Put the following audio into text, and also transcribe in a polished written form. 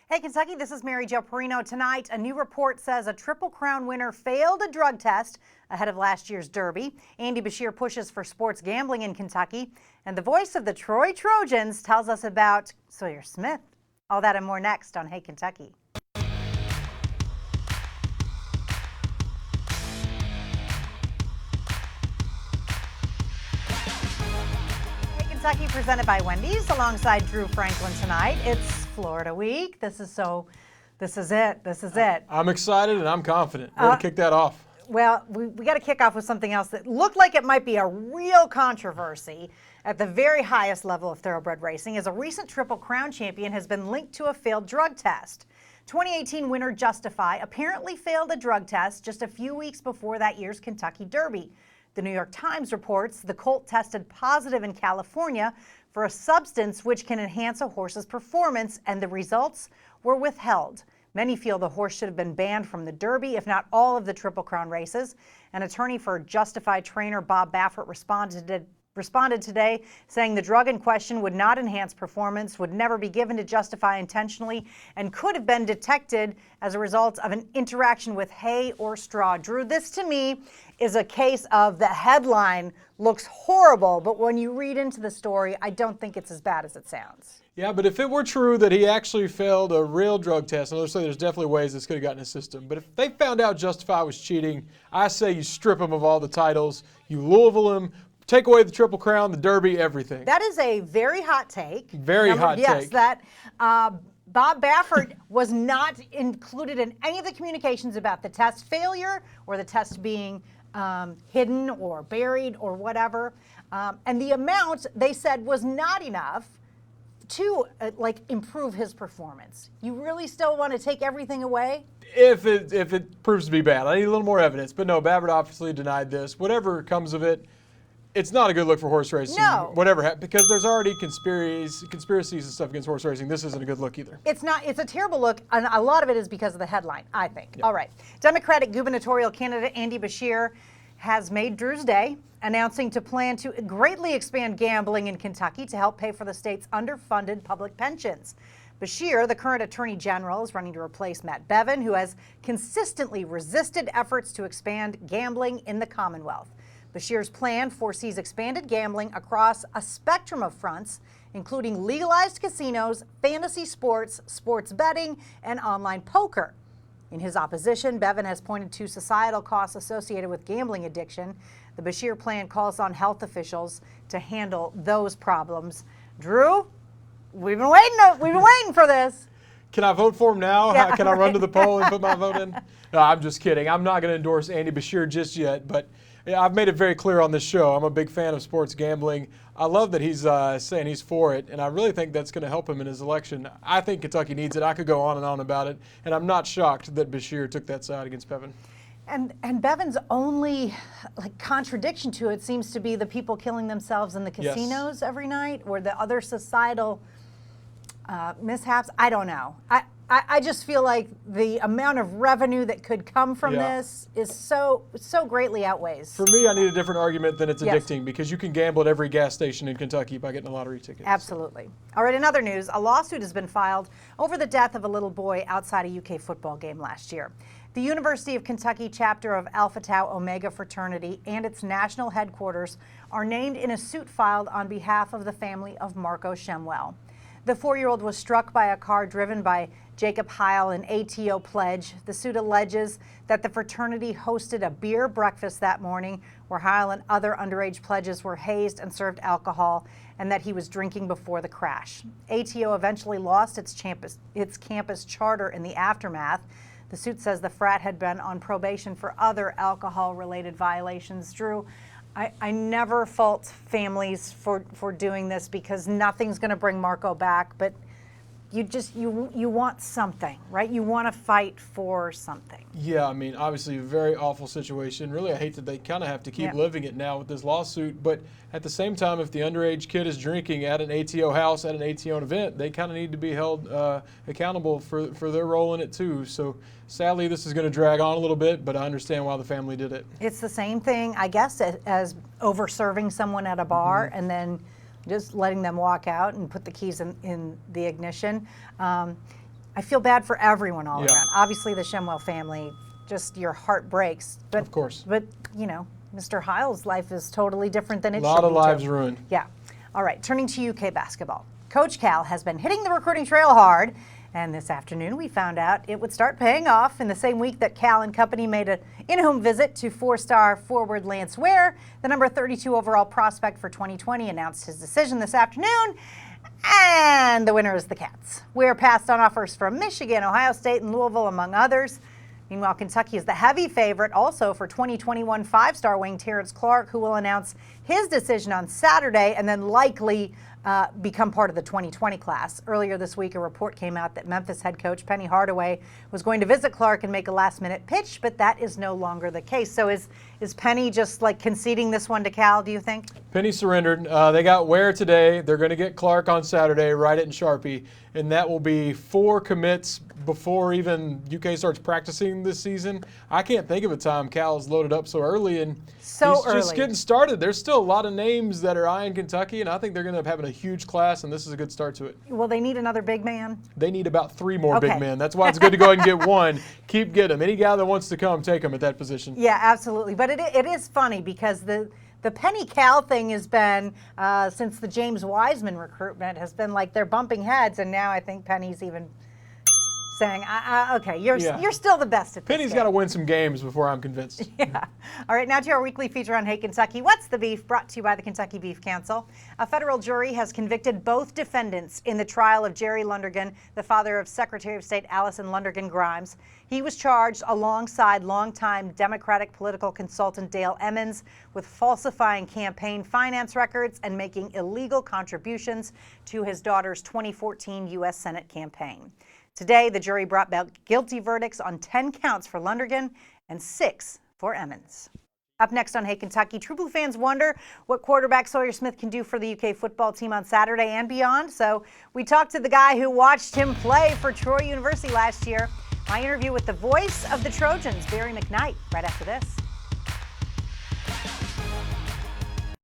Hey, Kentucky, this is Mary Jo Perino. Tonight, a new report says a Triple Crown winner failed a drug test ahead of last year's Derby. Andy Beshear pushes for sports gambling in Kentucky. And the voice of the Troy Trojans tells us about Sawyer Smith. All that and more next on Hey, Kentucky. Kentucky, presented by Wendy's, alongside Drew Franklin tonight. It's Florida week. This is it. I'm excited and I'm confident. We're going to kick that off. Well, we got to kick off with something else that looked like it might be a real controversy at the very highest level of thoroughbred racing, as a recent Triple Crown champion has been linked to a failed drug test. 2018 winner Justify apparently failed a drug test just a few weeks before that year's Kentucky Derby. The New York Times reports the colt tested positive in California for a substance which can enhance a horse's performance, and the results were withheld. Many feel the horse should have been banned from the Derby, if not all of the Triple Crown races. An attorney for Justify trainer Bob Baffert responded today, saying the drug in question would not enhance performance, would never be given to Justify intentionally, and could have been detected as a result of an interaction with hay or straw. Drew, this to me is a case of the headline looks horrible, but when you read into the story, I don't think it's as bad as it sounds. Yeah, but if it were true that he actually failed a real drug test, and let's say there's definitely ways this could have gotten his system, but if they found out Justify was cheating, I say you strip him of all the titles, you Louisville him, take away the Triple Crown, the Derby, everything. That is a very hot take. Very hot take. Yes, that Bob Baffert was not included in any of the communications about the test failure or the test being hidden or buried or whatever. And the amount, they said, was not enough to improve his performance. You really still want to take everything away? If it proves to be bad. I need a little more evidence. But no, Baffert obviously denied this. Whatever comes of it, it's not a good look for horse racing. No. Whatever, because there's already conspiracies and stuff against horse racing. This isn't a good look either. It's not. It's a terrible look, and a lot of it is because of the headline, I think. Yep. All right. Democratic gubernatorial candidate Andy Beshear has made Drew's day, announcing to plan to greatly expand gambling in Kentucky to help pay for the state's underfunded public pensions. Beshear, the current attorney general, is running to replace Matt Bevin, who has consistently resisted efforts to expand gambling in the Commonwealth. Beshear's plan foresees expanded gambling across a spectrum of fronts, including legalized casinos, fantasy sports, sports betting, and online poker. In his opposition, Bevin has pointed to societal costs associated with gambling addiction. The Beshear plan calls on health officials to handle those problems. Drew, we've been waiting for this. Can I vote for him now? Yeah, Can I run to the poll and put my vote in? No, I'm just kidding. I'm not going to endorse Andy Beshear just yet, but yeah, I've made it very clear on this show. I'm a big fan of sports gambling. I love that he's saying he's for it, and I really think that's going to help him in his election. I think Kentucky needs it. I could go on and on about it, and I'm not shocked that Beshear took that side against Bevin. And Bevin's only contradiction to it seems to be the people killing themselves in the casinos every night, or the other societal mishaps. I don't know. I just feel like the amount of revenue that could come from this is so greatly outweighs. For me, I need a different argument than it's addicting, because you can gamble at every gas station in Kentucky by getting a lottery ticket. Absolutely. All right, in other news, a lawsuit has been filed over the death of a little boy outside a UK football game last year. The University of Kentucky chapter of Alpha Tau Omega fraternity and its national headquarters are named in a suit filed on behalf of the family of Marko Shemwell. The 4-year-old was struck by a car driven by Jacob Heil, an ATO pledge. The suit alleges that the fraternity hosted a beer breakfast that morning where Heil and other underage pledges were hazed and served alcohol, and that he was drinking before the crash. ATO eventually lost its campus charter in the aftermath. The suit says the frat had been on probation for other alcohol-related violations. Drew, I never fault families for doing this, because nothing's going to bring Marko back, but you want something, right? You want to fight for something. Yeah, I mean, obviously a very awful situation. Really, I hate that they kind of have to keep living it now with this lawsuit, but at the same time, if the underage kid is drinking at an ATO house, at an ATO event, they kind of need to be held accountable for their role in it too. So sadly, this is going to drag on a little bit, but I understand why the family did it. It's the same thing, I guess, as over-serving someone at a bar and then just letting them walk out and put the keys in the ignition. I feel bad for everyone all Yeah. around. Obviously, the Shemwell family, just your heart breaks. But, Of course. But, Mr. Heil's life is totally different than it should be. A lot of lives too. ruined. Yeah. All right, turning to UK basketball. Coach Cal has been hitting the recruiting trail hard, and this afternoon we found out it would start paying off. In the same week that Cal and company made an in-home visit to four-star forward Lance Ware, the number 32 overall prospect for 2020 announced his decision this afternoon, and the winner is the Cats. Ware passed on offers from Michigan, Ohio State, and Louisville, among others. Meanwhile, Kentucky is the heavy favorite also for 2021 five-star wing Terrence Clark, who will announce his decision on Saturday and then likely become part of the 2020 class. Earlier this week, a report came out that Memphis head coach Penny Hardaway was going to visit Clark and make a last-minute pitch, but that is no longer the case. So is Penny just like conceding this one to Cal, do you think? Penny surrendered. They got Ware today. They're going to get Clark on Saturday, write it in Sharpie, and that will be 4 commits before even UK starts practicing this season. I can't think of a time Cal's loaded up so early, and he's just getting started. There's still a lot of names that are eyeing Kentucky, and I think they're going to end up having a huge class, and this is a good start to it. Will they need another big man? They need about 3 more big men. That's why it's good to go ahead and get one. Keep getting them. Any guy that wants to come, take him at that position. Yeah, absolutely. But it is funny because the Penny Cal thing has been, since the James Wiseman recruitment, has been like they're bumping heads, and now I think Penny's even saying, okay, you're still the best at this. Penny's got to win some games before I'm convinced. Yeah. All right, now to our weekly feature on Hey Kentucky. What's the Beef? Brought to you by the Kentucky Beef Council. A federal jury has convicted both defendants in the trial of Jerry Lundergan, the father of Secretary of State Allison Lundergan Grimes. He was charged alongside longtime Democratic political consultant Dale Emmons with falsifying campaign finance records and making illegal contributions to his daughter's 2014 U.S. Senate campaign. Today, the jury brought back guilty verdicts on 10 counts for Lundergan and 6 for Emmons. Up next on Hey Kentucky, True Blue fans wonder what quarterback Sawyer Smith can do for the UK football team on Saturday and beyond. So we talked to the guy who watched him play for Troy University last year. My interview with the voice of the Trojans, Barry McKnight, right after this.